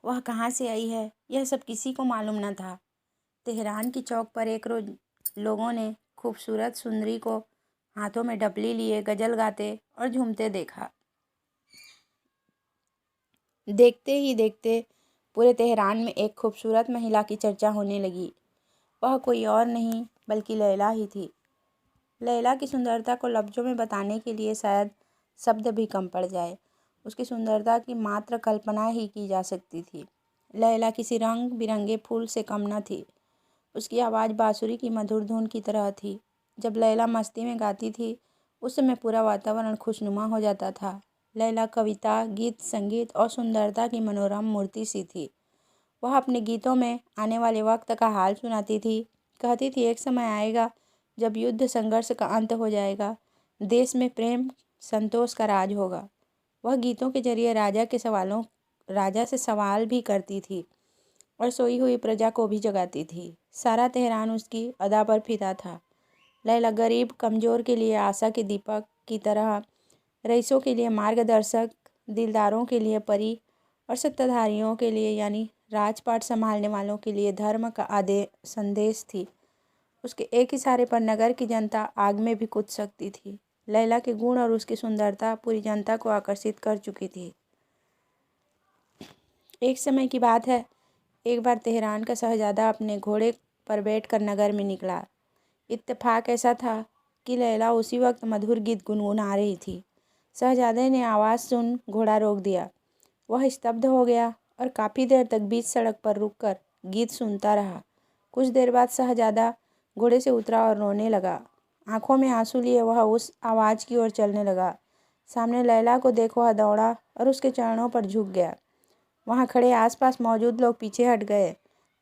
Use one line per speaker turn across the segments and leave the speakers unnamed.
वह कहाँ से आई है, यह सब किसी को मालूम न था। तेहरान की चौक पर एक रोज लोगों ने खूबसूरत सुंदरी को हाथों में डपली लिए गजल गाते और झूमते देखा। देखते ही देखते पूरे तेहरान में एक खूबसूरत महिला की चर्चा होने लगी। वह कोई और नहीं बल्कि लैला ही थी। लैला की सुंदरता को लफ्ज़ों में बताने के लिए शायद शब्द भी कम पड़ जाए। उसकी सुंदरता की मात्र कल्पना ही की जा सकती थी। लैला किसी रंग बिरंगे फूल से कम न थी। उसकी आवाज़ बांसुरी की मधुर धुन की तरह थी। जब लैला मस्ती में गाती थी उस समय पूरा वातावरण खुशनुमा हो जाता था। लैला कविता, गीत, संगीत और सुंदरता की मनोरम मूर्ति सी थी। वह अपने गीतों में आने वाले वक्त का हाल सुनाती थी। कहती थी, एक समय आएगा जब युद्ध संघर्ष का अंत हो जाएगा, देश में प्रेम संतोष का राज होगा। वह गीतों के जरिए राजा से सवाल भी करती थी और सोई हुई प्रजा को भी जगाती थी। सारा तेहरान उसकी अदा पर फिदा था। लैला गरीब कमज़ोर के लिए आशा के दीपक की तरह, रईसों के लिए मार्गदर्शक, दिलदारों के लिए परी और सत्ताधारियों के लिए यानी राजपाट संभालने वालों के लिए धर्म का संदेश थी। उसके एक इशारे पर नगर की जनता आग में भी कूद सकती थी। लैला के गुण और उसकी सुंदरता पूरी जनता को आकर्षित कर चुकी थी। एक समय की बात है, एक बार तेहरान का शहजादा अपने घोड़े पर बैठकर नगर में निकला। इत्तेफाक ऐसा था कि लैला उसी वक्त मधुर गीत गुनगुना रही थी। शहजादे ने आवाज़ सुन घोड़ा रोक दिया। वह स्तब्ध हो गया और काफ़ी देर तक बीच सड़क पर रुककर गीत सुनता रहा। कुछ देर बाद शहजादा घोड़े से उतरा और रोने लगा। आंखों में आंसू लिए वह उस आवाज़ की ओर चलने लगा। सामने लैला को देख वह दौड़ा और उसके चरणों पर झुक गया। वहाँ खड़े आसपास मौजूद लोग पीछे हट गए।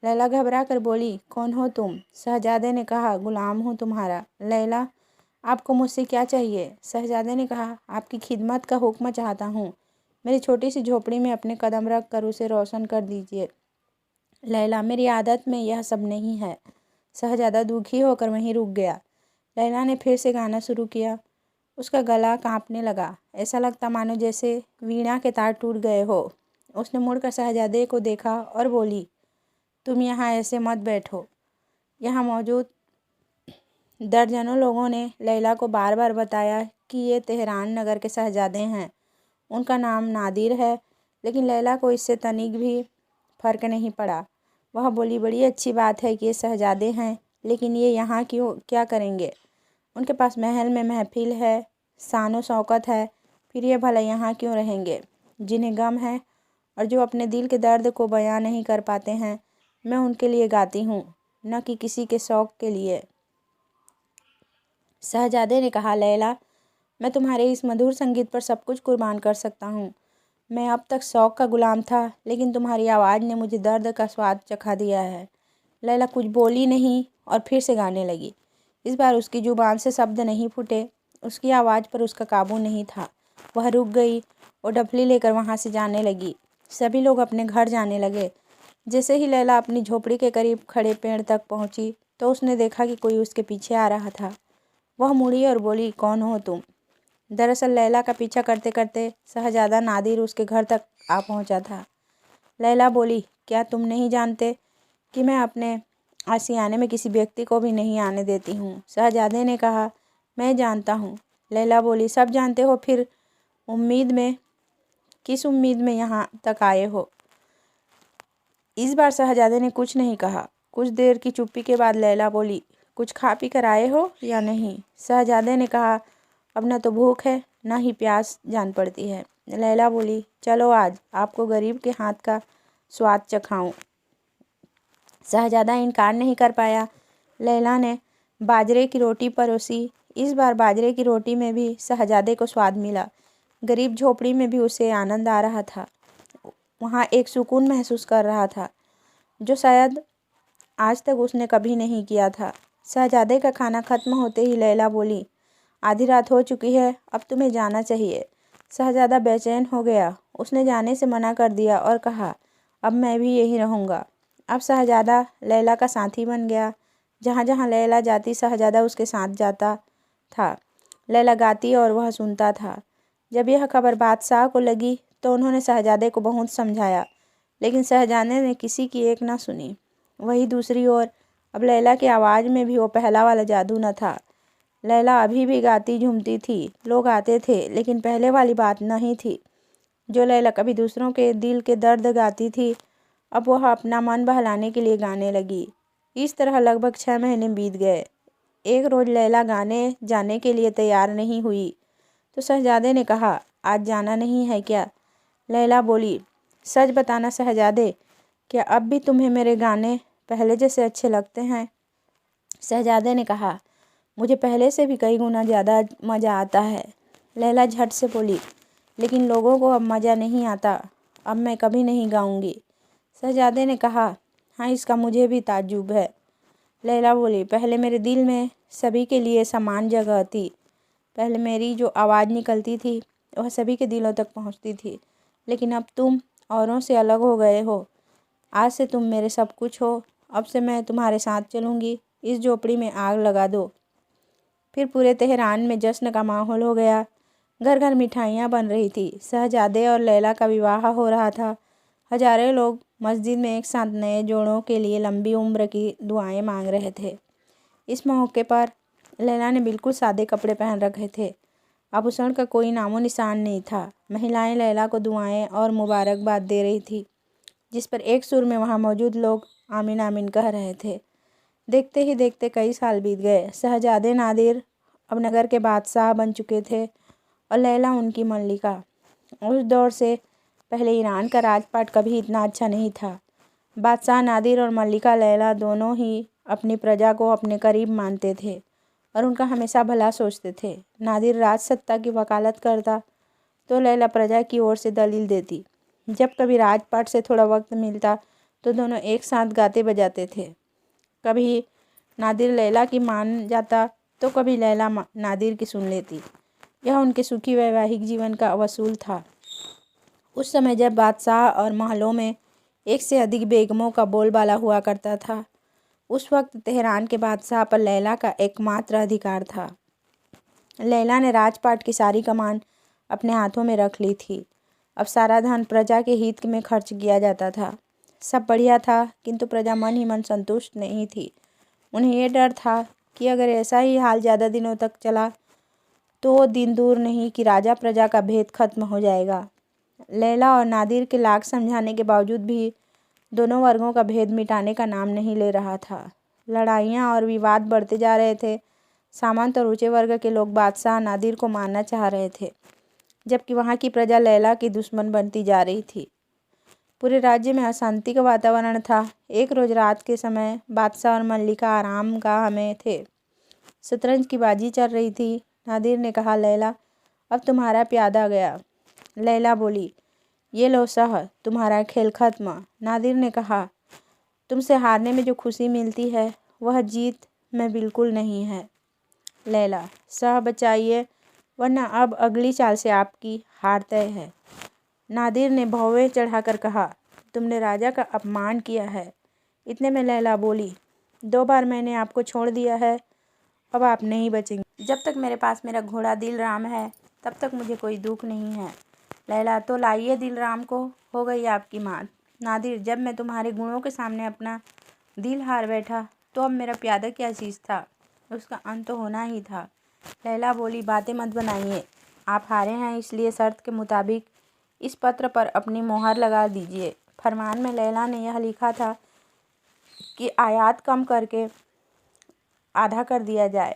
लैला घबरा कर बोली, कौन हो तुम? शहजादे ने कहा, गुलाम हूँ तुम्हारा। लैला, आपको मुझसे क्या चाहिए? शहजादे ने कहा, आपकी खिदमत का हुक्म चाहता हूँ। मेरी छोटी सी झोपड़ी में अपने कदम रख कर उसे रोशन कर दीजिए। लैला, मेरी आदत में यह सब नहीं है। शहजादा दुखी होकर वहीं रुक गया। लैला ने फिर से गाना शुरू किया। उसका गला कांपने लगा। ऐसा लगता मानो जैसे वीणा के तार टूट गए हो। उसने मुड़कर शहजादे को देखा और बोली, तुम यहाँ ऐसे मत बैठो। यहाँ मौजूद दर्जनों लोगों ने लैला को बार बार बताया कि ये तेहरान नगर के शहजादे हैं। उनका नाम नादिर है। लेकिन लैला को इससे तनिक भी फर्क नहीं पड़ा। वह बोली, बड़ी अच्छी बात है कि ये शहजादे हैं, लेकिन ये यहाँ क्यों क्या करेंगे? उनके पास महल में महफिल है, शानो शौकत है, फिर ये भला यहाँ क्यों रहेंगे? जिन्हें गम है और जो अपने दिल के दर्द को बयां नहीं कर पाते हैं, मैं उनके लिए गाती हूँ, न कि किसी के शौक के लिए। शहजादे ने कहा, लैला, मैं तुम्हारे इस मधुर संगीत पर सब कुछ कुर्बान कर सकता हूँ। मैं अब तक शौक का गुलाम था, लेकिन तुम्हारी आवाज़ ने मुझे दर्द का स्वाद चखा दिया है। लैला कुछ बोली नहीं और फिर से गाने लगी। इस बार उसकी जुबान से शब्द नहीं फूटे। उसकी आवाज़ पर उसका काबू नहीं था। वह रुक गई और डफली लेकर वहाँ से जाने लगी। सभी लोग अपने घर जाने लगे। जैसे ही लैला अपनी झोपड़ी के करीब खड़े पेड़ तक पहुँची तो उसने देखा कि कोई उसके पीछे आ रहा था। वह मुड़ी और बोली, कौन हो तुम? दरअसल लैला का पीछा करते करते शहजादा नादिर उसके घर तक आ पहुंचा था। लैला बोली, क्या तुम नहीं जानते कि मैं अपने आशियाने में किसी व्यक्ति को भी नहीं आने देती हूँ? शहजादे ने कहा, मैं जानता हूँ। लैला बोली, सब जानते हो, फिर किस उम्मीद में यहाँ तक आए हो? इस बार शहजादे ने कुछ नहीं कहा। कुछ देर की चुप्पी के बाद लैला बोली, कुछ खा पी कर आए हो या नहीं? शहजादे ने कहा, अब न तो भूख है न ही प्यास जान पड़ती है। लैला बोली, चलो आज आपको गरीब के हाथ का स्वाद चखाऊं। शहजादा इनकार नहीं कर पाया। लैला ने बाजरे की रोटी परोसी। इस बार बाजरे की रोटी में भी शहजादे को स्वाद मिला। गरीब झोपड़ी में भी उसे आनंद आ रहा था। वहाँ एक सुकून महसूस कर रहा था जो शायद आज तक उसने कभी नहीं किया था। शहजादे का खाना खत्म होते ही लैला बोली, आधी रात हो चुकी है, अब तुम्हें जाना चाहिए। शहजादा बेचैन हो गया। उसने जाने से मना कर दिया और कहा, अब मैं भी यहीं रहूँगा। अब शहजादा लैला का साथी बन गया। जहाँ जहाँ लैला जाती शहजादा उसके साथ जाता था। लैला गाती और वह सुनता था। जब यह खबर बादशाह को लगी तो उन्होंने शहजादे को बहुत समझाया, लेकिन शहजादे ने किसी की एक ना सुनी। वही दूसरी ओर अब लैला की आवाज़ में भी वो पहला वाला जादू न था। लैला अभी भी गाती झूमती थी, लोग आते थे, लेकिन पहले वाली बात नहीं थी। जो लैला कभी दूसरों के दिल के दर्द गाती थी, अब वह अपना मन बहलाने के लिए गाने लगी। इस तरह लगभग 6 महीने बीत गए। एक रोज़ लैला गाने जाने के लिए तैयार नहीं हुई तो शहजादे ने कहा, आज जाना नहीं है क्या? लैला बोली, सच बताना शहजादे, क्या अब भी तुम्हें मेरे गाने पहले जैसे अच्छे लगते हैं? शहजादे ने कहा, मुझे पहले से भी कई गुना ज़्यादा मज़ा आता है। लैला झट से बोली, लेकिन लोगों को अब मज़ा नहीं आता, अब मैं कभी नहीं गाऊंगी। शहजादे ने कहा, हाँ, इसका मुझे भी ताज्जुब है। लैला बोली, पहले मेरे दिल में सभी के लिए समान जगह थी। पहले मेरी जो आवाज़ निकलती थी वह सभी के दिलों तक पहुंचती थी, लेकिन अब तुम औरों से अलग हो गए हो। आज से तुम मेरे सब कुछ हो। अब से मैं तुम्हारे साथ चलूँगी। इस झोपड़ी में आग लगा दो। फिर पूरे तेहरान में जश्न का माहौल हो गया। घर घर मिठाइयाँ बन रही थी। शहजादे और लैला का विवाह हो रहा था। हजारों लोग मस्जिद में एक साथ नए जोड़ों के लिए लंबी उम्र की दुआएं मांग रहे थे। इस मौके पर लैला ने बिल्कुल सादे कपड़े पहन रखे थे। आभूषण का कोई नामो निशान नहीं था। महिलाएं लैला को दुआएं और मुबारकबाद दे रही थी, जिस पर एक सुर में वहां मौजूद लोग आमीन आमीन कह रहे थे। देखते ही देखते कई साल बीत गए। शहजादे नादिर अब नगर के बादशाह बन चुके थे और लैला उनकी मल्लिका। उस दौर से पहले ईरान का राजपाट कभी इतना अच्छा नहीं था। बादशाह नादिर और मल्लिका लैला दोनों ही अपनी प्रजा को अपने करीब मानते थे और उनका हमेशा भला सोचते थे। नादिर राज सत्ता की वकालत करता तो लैला प्रजा की ओर से दलील देती। जब कभी राजपाट से थोड़ा वक्त मिलता तो दोनों एक साथ गाते बजाते थे। कभी नादिर लैला की मान जाता तो कभी लैला नादिर की सुन लेती। यह उनके सुखी वैवाहिक जीवन का वसूल था। उस समय जब बादशाह और महलों में एक से अधिक बेगमों का बोलबाला हुआ करता था, उस वक्त तेहरान के बादशाह पर लैला का एकमात्र अधिकार था। लैला ने राजपाट की सारी कमान अपने हाथों में रख ली थी। अब सारा धन प्रजा के हित में खर्च किया जाता था। सब बढ़िया था, किंतु प्रजा मन ही मन संतुष्ट नहीं थी। उन्हें यह डर था कि अगर ऐसा ही हाल ज़्यादा दिनों तक चला तो वो दिन दूर नहीं कि राजा प्रजा का भेद खत्म हो जाएगा। लैला और नादिर के लाख समझाने के बावजूद भी दोनों वर्गों का भेद मिटाने का नाम नहीं ले रहा था। लड़ाइयाँ और विवाद बढ़ते जा रहे थे। सामंत और ऊंचे वर्ग के लोग बादशाह नादिर को मारना चाह रहे थे, जबकि वहाँ की प्रजा लैला की दुश्मन बनती जा रही थी। पूरे राज्य में अशांति का वातावरण था। एक रोज रात के समय बादशाह और मल्लिका आराम गाह में थे। शतरंज की बाजी चल रही थी। नादिर ने कहा, लैला, अब तुम्हारा प्यादा गया। लैला बोली, ये लो सह, तुम्हारा खेल खत्म। नादिर ने कहा, तुमसे हारने में जो खुशी मिलती है वह जीत में बिल्कुल नहीं है। लैला, सह बचाइए, वरना अब अगली चाल से आपकी हार तय है। नादिर ने भौवे चढ़ाकर कहा, तुमने राजा का अपमान किया है। इतने में लैला बोली, 2 बार मैंने आपको छोड़ दिया है, अब आप नहीं बचेंगे। जब तक मेरे पास मेरा घोड़ा दिलराम है तब तक मुझे कोई दुख नहीं है। लैला, तो लाइए दिलराम को, हो गई आपकी मात। नादिर, जब मैं तुम्हारे गुणों के सामने अपना दिल हार बैठा तो अब मेरा प्यादा क्या चीज़ था, उसका अंत तो होना ही था। लैला बोली, बातें मत बनाइए, आप हारे हैं, इसलिए शर्त के मुताबिक इस पत्र पर अपनी मोहर लगा दीजिए। फरमान में लैला ने यह लिखा था कि आयात कम करके आधा कर दिया जाए।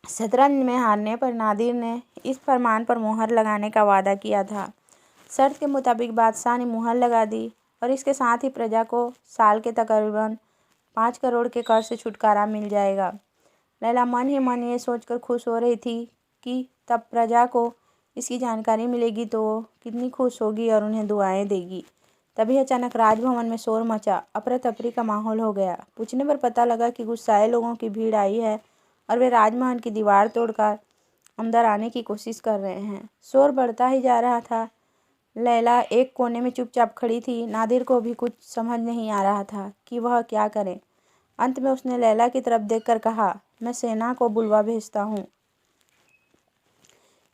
शतरंज में हारने पर नादिर ने इस फरमान पर मोहर लगाने का वादा किया था। शर्त के मुताबिक बादशाह ने मुहर लगा दी और इसके साथ ही प्रजा को साल के तकरीबन 5 करोड़ के कर से छुटकारा मिल जाएगा। लैला मन ही मन ये सोचकर खुश हो रही थी कि तब प्रजा को इसकी जानकारी मिलेगी तो वो कितनी खुश होगी और उन्हें दुआएं देगी। तभी अचानक राजभवन में शोर मचा। अफरा तफरी का माहौल हो गया। पूछने पर पता लगा कि गुस्साए लोगों की भीड़ आई है और वे राजमहल की दीवार तोड़कर अंदर आने की कोशिश कर रहे हैं। शोर बढ़ता ही जा रहा था। लैला एक कोने में चुपचाप खड़ी थी। नादिर को भी कुछ समझ नहीं आ रहा था कि वह क्या करे। अंत में उसने लैला की तरफ देखकर कहा, मैं सेना को बुलवा भेजता हूँ।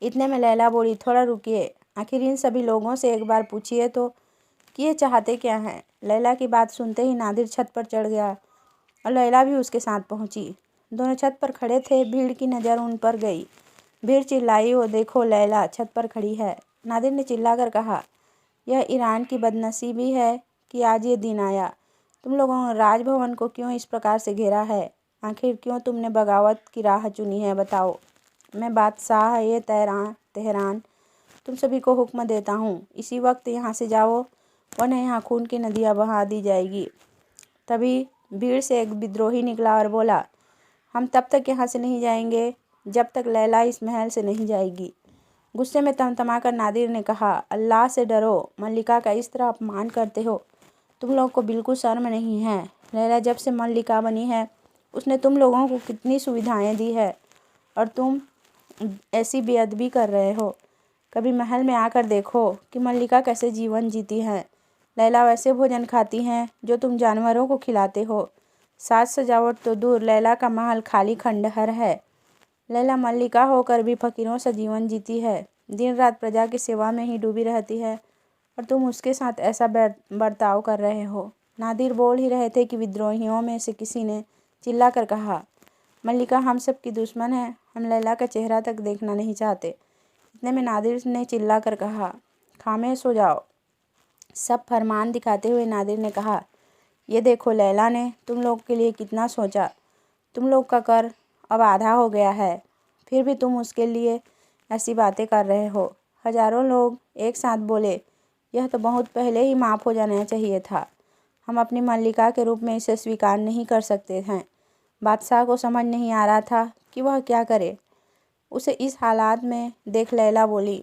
इतने में लैला बोली, थोड़ा रुकिए, आखिर इन सभी लोगों से एक बार पूछिए तो कि ये चाहते क्या हैं। लैला की बात सुनते ही नादिर छत पर चढ़ गया और लैला भी उसके साथ पहुंची। दोनों छत पर खड़े थे। भीड़ की नज़र उन पर गई। भीड़ चिल्लाई, वो देखो लैला छत पर खड़ी है। नादिर ने चिल्लाकर कहा, यह ईरान की बदनसीबी है कि आज ये दिन आया। तुम लोगों ने राजभवन को क्यों इस प्रकार से घेरा है? आखिर क्यों तुमने बगावत की राह चुनी है, बताओ। मैं बादशाह ये तेहरान तुम सभी को हुक्म देता हूँ, इसी वक्त यहाँ से जाओ, वरना यहाँ खून की नदियाँ बहा दी जाएगी। तभी भीड़ से एक विद्रोही निकला और बोला, हम तब तक यहाँ से नहीं जाएंगे जब तक लैला इस महल से नहीं जाएगी। गुस्से में तमतमाकर नादिर ने कहा, अल्लाह से डरो, मल्लिका का इस तरह अपमान करते हो। तुम लोग को बिल्कुल शर्म नहीं है। लैला जब से मल्लिका बनी है उसने तुम लोगों को कितनी सुविधाएं दी है और तुम ऐसी बेअदबी कर रहे हो। कभी महल में आकर देखो कि मल्लिका कैसे जीवन जीती है। लैला वैसे भोजन खाती हैं जो तुम जानवरों को खिलाते हो। साज सजावट तो दूर, लैला का महल खाली खंडहर है। लैला मल्लिका होकर भी फकीरों से जीवन जीती है, दिन रात प्रजा की सेवा में ही डूबी रहती है और तुम उसके साथ ऐसा बर्ताव कर रहे हो। नादिर बोल ही रहे थे कि विद्रोहियों में से किसी ने चिल्लाकर कहा, मल्लिका हम सब की दुश्मन है, हम लैला का चेहरा तक देखना नहीं चाहते। इतने में नादिर ने चिल्लाकर कहा, खामोश हो जाओ। सब फरमान दिखाते हुए नादिर ने कहा, ये देखो लैला ने तुम लोग के लिए कितना सोचा। तुम लोग का कर अब आधा हो गया है, फिर भी तुम उसके लिए ऐसी बातें कर रहे हो। हजारों लोग एक साथ बोले, यह तो बहुत पहले ही माफ़ हो जाना चाहिए था। हम अपनी मल्लिका के रूप में इसे स्वीकार नहीं कर सकते हैं। बादशाह को समझ नहीं आ रहा था कि वह क्या करे। उसे इस हालात में देख लैला बोली,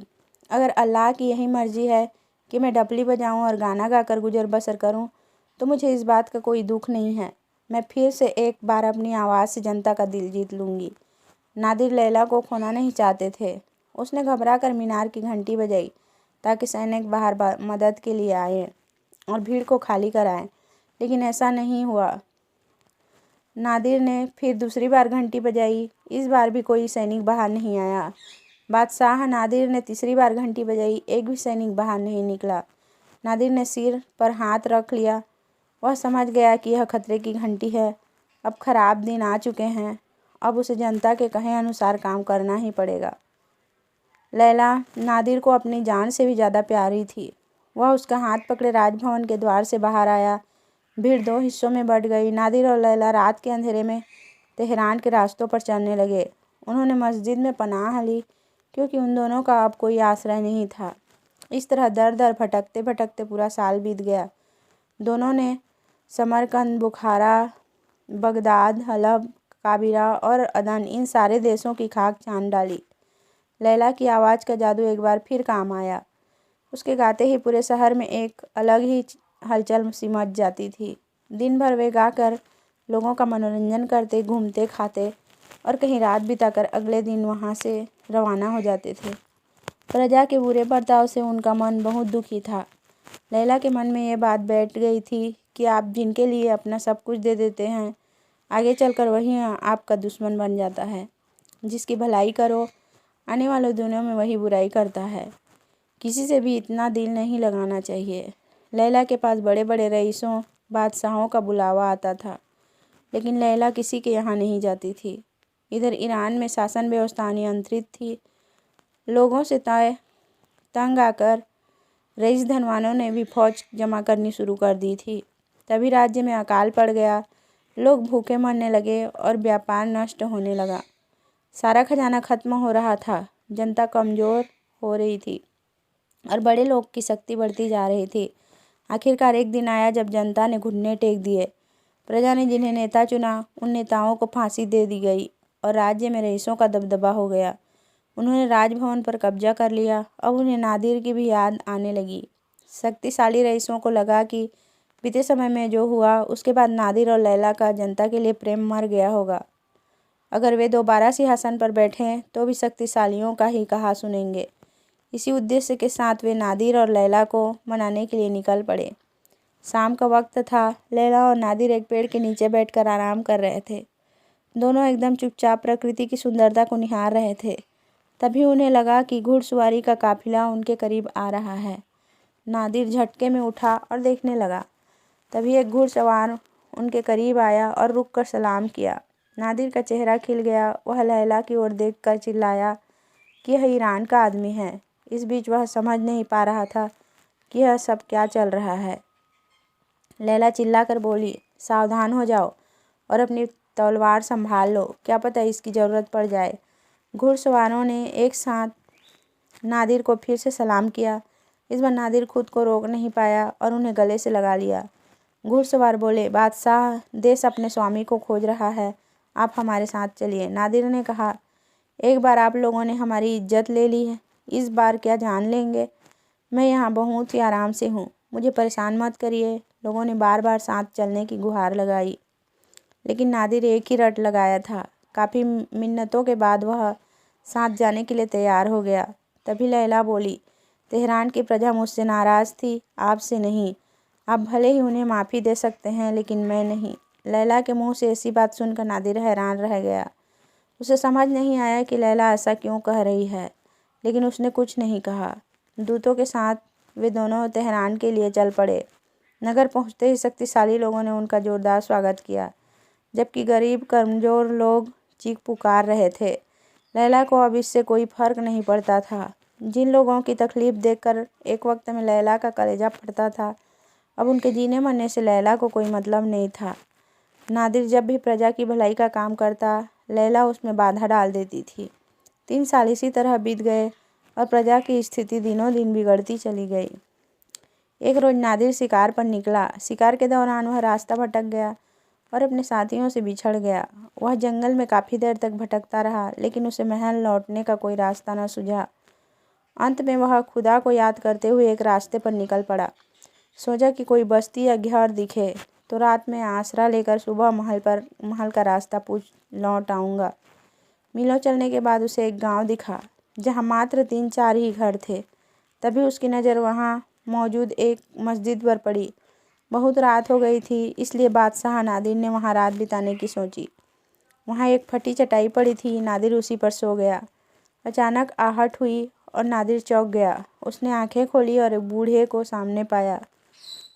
अगर अल्लाह की यही मर्जी है कि मैं डपली बजाऊं और गाना गाकर गुजर बसर करूं, तो मुझे इस बात का कोई दुख नहीं है। मैं फिर से एक बार अपनी आवाज़ से जनता का दिल जीत लूँगी। नादिर लैला को खोना नहीं चाहते थे। उसने घबरा कर मीनार की घंटी बजाई ताकि सैनिक बाहर मदद के लिए आए और भीड़ को खाली कराएं, लेकिन ऐसा नहीं हुआ। नादिर ने फिर दूसरी बार घंटी बजाई। इस बार भी कोई सैनिक बाहर नहीं आया। बादशाह नादिर ने तीसरी बार घंटी बजाई, एक भी सैनिक बाहर नहीं निकला। नादिर ने सिर पर हाथ रख लिया। वह समझ गया कि यह खतरे की घंटी है। अब खराब दिन आ चुके हैं। अब उसे जनता के कहे अनुसार काम करना ही पड़ेगा। लैला नादिर को अपनी जान से भी ज़्यादा प्यारी थी। वह उसका हाथ पकड़े राजभवन के द्वार से बाहर आया। भीड़ दो हिस्सों में बट गई। नादिर और लैला रात के अंधेरे में तेहरान के रास्तों पर चलने लगे। उन्होंने मस्जिद में पनाह ली क्योंकि उन दोनों का अब कोई आश्रय नहीं था। इस तरह दर दर भटकते भटकते पूरा साल बीत गया। दोनों ने समरकंद, बुखारा, बगदाद, हलब, काबिरा और अदन, इन सारे देशों की खाक छान डाली। लैला की आवाज़ का जादू एक बार फिर काम आया। उसके गाते ही पूरे शहर में एक अलग ही हलचल सी मच जाती थी। दिन भर वे गाकर लोगों का मनोरंजन करते, घूमते, खाते और कहीं रात बिताकर अगले दिन वहाँ से रवाना हो जाते थे। प्रजा के बुरे बर्ताव से उनका मन बहुत दुखी था। लैला के मन में ये बात बैठ गई थी कि आप जिनके लिए अपना सब कुछ दे देते हैं, आगे चलकर वही आपका दुश्मन बन जाता है। जिसकी भलाई करो, आने वाले दिनों में वही बुराई करता है। किसी से भी इतना दिल नहीं लगाना चाहिए। लैला के पास बड़े बड़े रईसों, बादशाहों का बुलावा आता था, लेकिन लैला किसी के यहाँ नहीं जाती थी। इधर ईरान में शासन व्यवस्था अनियंत्रित थी। लोगों से तंग आकर रईस धनवानों ने भी फौज जमा करनी शुरू कर दी थी। तभी राज्य में अकाल पड़ गया। लोग भूखे मरने लगे और व्यापार नष्ट होने लगा। सारा खजाना खत्म हो रहा था। जनता कमज़ोर हो रही थी और बड़े लोग की शक्ति बढ़ती जा रही थी। आखिरकार एक दिन आया जब जनता ने घुटने टेक दिए। प्रजा ने जिन्हें नेता चुना, उन नेताओं को फांसी दे दी गई और राज्य में रईसों का दबदबा हो गया। उन्होंने राजभवन पर कब्जा कर लिया। अब उन्हें नादिर की भी याद आने लगी। शक्तिशाली रईसों को लगा कि बीते समय में जो हुआ उसके बाद नादिर और लैला का जनता के लिए प्रेम मर गया होगा। अगर वे दोबारा सिंहासन पर बैठें तो भी शक्तिशालियों का ही कहा सुनेंगे। इसी उद्देश्य के साथ वे नादिर और लैला को मनाने के लिए निकल पड़े। शाम का वक्त था। लैला और नादिर एक पेड़ के नीचे बैठकर आराम कर रहे थे। दोनों एकदम चुपचाप प्रकृति की सुंदरता को निहार रहे थे। तभी उन्हें लगा कि घुड़सवारी का काफिला उनके करीब आ रहा है। नादिर झटके में उठा और देखने लगा। तभी एक घुड़सवार उनके करीब आया और रुककर सलाम किया। नादिर का चेहरा खिल गया। वह लैला की ओर देखकर चिल्लाया कि यह ईरान का आदमी है। इस बीच वह समझ नहीं पा रहा था कि यह सब क्या चल रहा है। लैला चिल्लाकर बोली, सावधान हो जाओ और अपनी तलवार संभाल लो, क्या पता इसकी ज़रूरत पड़ जाए। घुड़सवारों ने एक साथ नादिर को फिर से सलाम किया। इस बार नादिर खुद को रोक नहीं पाया और उन्हें गले से लगा लिया। घुड़सवार बोले, बादशाह, देश अपने स्वामी को खोज रहा है, आप हमारे साथ चलिए। नादिर ने कहा, एक बार आप लोगों ने हमारी इज्जत ले ली है, इस बार क्या जान लेंगे? मैं यहाँ बहुत ही आराम से हूँ, मुझे परेशान मत करिए। लोगों ने बार बार साथ चलने की गुहार लगाई, लेकिन नादिर एक ही रट लगाया था। काफ़ी मिन्नतों के बाद वह साथ जाने के लिए तैयार हो गया। तभी लैला बोली, तेहरान की प्रजा मुझसे नाराज़ थी, आपसे नहीं। आप भले ही उन्हें माफ़ी दे सकते हैं, लेकिन मैं नहीं। लैला के मुंह से ऐसी बात सुनकर नादिर हैरान रह गया। उसे समझ नहीं आया कि लैला ऐसा क्यों कह रही है, लेकिन उसने कुछ नहीं कहा। दूतों के साथ वे दोनों तेहरान के लिए चल पड़े। नगर पहुंचते ही शक्तिशाली लोगों ने उनका जोरदार स्वागत किया, जबकि गरीब कमज़ोर लोग चीख पुकार रहे थे। लैला को अब इससे कोई फ़र्क नहीं पड़ता था। जिन लोगों की तकलीफ़ देखकर एक वक्त में लैला का कलेजा फटता था, अब उनके जीने मरने से लैला को कोई मतलब नहीं था। नादिर जब भी प्रजा की भलाई का काम करता, लैला उसमें बाधा डाल देती थी। 3 साल इसी तरह बीत गए और प्रजा की स्थिति दिनों दिन बिगड़ती चली गई। एक रोज़ नादिर शिकार पर निकला। शिकार के दौरान वह रास्ता भटक गया और अपने साथियों से बिछड़ गया। वह जंगल में काफ़ी देर तक भटकता रहा, लेकिन उसे महल लौटने का कोई रास्ता न सूझा। अंत में वह खुदा को याद करते हुए एक रास्ते पर निकल पड़ा। सोचा कि कोई बस्ती या घर दिखे तो रात में आसरा लेकर सुबह महल का रास्ता पूछ लौट आऊँगा। मीलों चलने के बाद उसे एक गांव दिखा, जहां मात्र 3-4 ही घर थे। तभी उसकी नज़र वहां मौजूद एक मस्जिद पर पड़ी। बहुत रात हो गई थी, इसलिए बादशाह नादिर ने वहां रात बिताने की सोची। वहां एक फटी चटाई पड़ी थी, नादिर उसी पर सो गया। अचानक आहट हुई और नादिर चौंक गया। उसने आंखें खोली और एक बूढ़े को सामने पाया।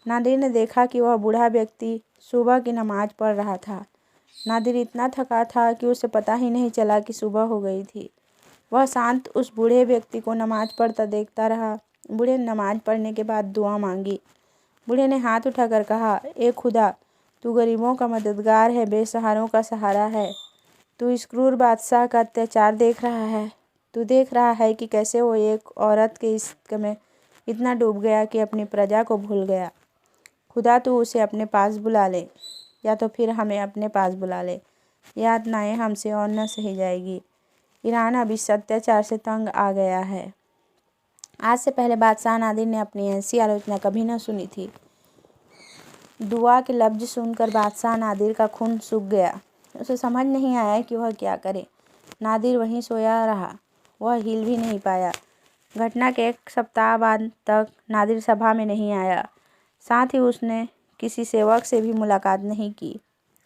नादिर ने देखा कि वह बूढ़ा व्यक्ति सुबह की नमाज पढ़ रहा था। नादिर इतना थका था कि उसे पता ही नहीं चला कि सुबह हो गई थी। वह शांत उस बूढ़े व्यक्ति को नमाज पढ़ता देखता रहा। बूढ़े ने नमाज पढ़ने के बाद दुआ मांगी। बूढ़े ने हाथ उठाकर कहा, ए खुदा, तू गरीबों का मददगार है, बेसहारों का सहारा है। तू इस क्रूर बादशाह का अत्याचार देख रहा है। तू देख रहा है कि कैसे वो एक औरत के इश्क में इतना डूब गया कि अपनी प्रजा को भूल गया। खुदा, तू उसे अपने पास बुला ले, या तो फिर हमें अपने पास बुला ले। यातनाएं हमसे और न सही जाएगी। ईरान अब इस अत्याचार से तंग आ गया है। आज से पहले बादशाह नादिर ने अपनी ऐसी आलोचना कभी न सुनी थी। दुआ के लफ्ज़ सुनकर बादशाह नादिर का खून सूख गया। उसे समझ नहीं आया कि वह क्या करे। नादिर वहीं सोया रहा, वह हिल भी नहीं पाया। घटना के 1 सप्ताह बाद तक नादिर सभा में नहीं आया। साथ ही उसने किसी सेवक से भी मुलाकात नहीं की।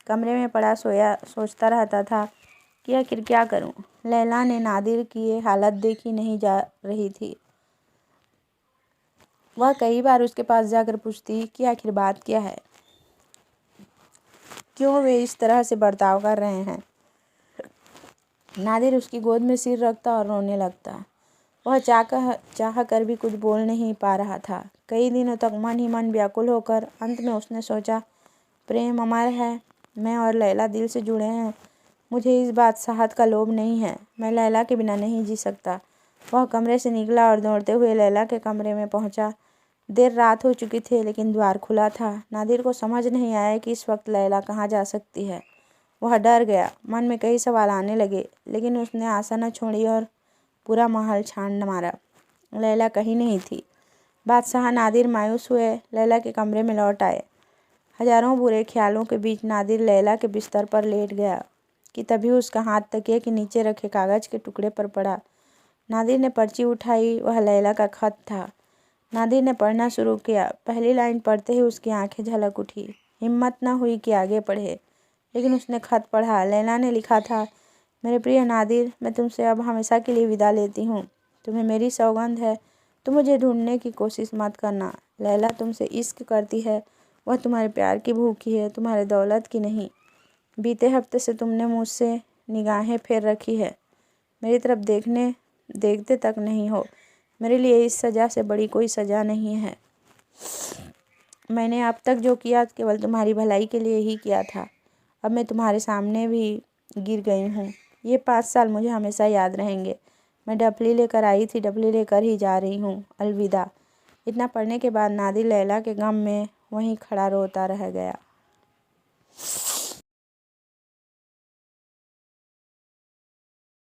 कमरे में पड़ा सोचता रहता था कि आखिर क्या करूं। लैला ने नादिर की ये हालत देखी नहीं जा रही थी। वह कई बार उसके पास जाकर पूछती कि आखिर बात क्या है, क्यों वे इस तरह से बर्ताव कर रहे हैं। नादिर उसकी गोद में सिर रखता और रोने लगता। वह चाह कर भी कुछ बोल नहीं पा रहा था। कई दिनों तक मन ही मन व्याकुल होकर अंत में उसने सोचा, प्रेम अमर है, मैं और लैला दिल से जुड़े हैं। मुझे इस बादशाहत का लोभ नहीं है, मैं लैला के बिना नहीं जी सकता। वह कमरे से निकला और दौड़ते हुए लैला के कमरे में पहुंचा। देर रात हो चुकी थी, लेकिन द्वार खुला था। नादिर को समझ नहीं आया कि इस वक्त लैला कहाँ जा सकती है। वह डर गया। मन में कई सवाल आने लगे, लेकिन उसने आशा न छोड़ी और पूरा महल छान मारा। लैला कहीं नहीं थी। बादशाह नादिर मायूस हुए लैला के कमरे में लौट आए। हजारों बुरे ख्यालों के बीच नादिर लैला के बिस्तर पर लेट गया कि तभी उसका हाथ तकिए के नीचे रखे कागज़ के टुकड़े पर पड़ा। नादिर ने पर्ची उठाई। वह लैला का खत था। नादिर ने पढ़ना शुरू किया। पहली लाइन पढ़ते ही उसकी आंखें झलक उठी। हिम्मत न हुई कि आगे पढ़े, लेकिन उसने खत पढ़ा। लैला ने लिखा था, मेरे प्रिय नादिर, मैं तुमसे अब हमेशा के लिए विदा लेती हूँ। तुम्हें मेरी सौगंध है, तुम मुझे ढूंढने की कोशिश मत करना। लैला तुमसे इश्क करती है, वह तुम्हारे प्यार की भूखी है, तुम्हारे दौलत की नहीं। बीते हफ्ते से तुमने मुझसे निगाहें फेर रखी है, मेरी तरफ देखते तक नहीं हो। मेरे लिए इस सज़ा से बड़ी कोई सज़ा नहीं है। मैंने अब तक जो किया केवल तुम्हारी भलाई के लिए ही किया था। अब मैं तुम्हारे सामने भी गिर गई हूँ। ये 5 साल मुझे हमेशा याद रहेंगे। मैं डफली लेकर आई थी, डफली लेकर ही जा रही हूँ। अलविदा। इतना पढ़ने के बाद नादिर लैला के गम में वहीं खड़ा रोता रह गया।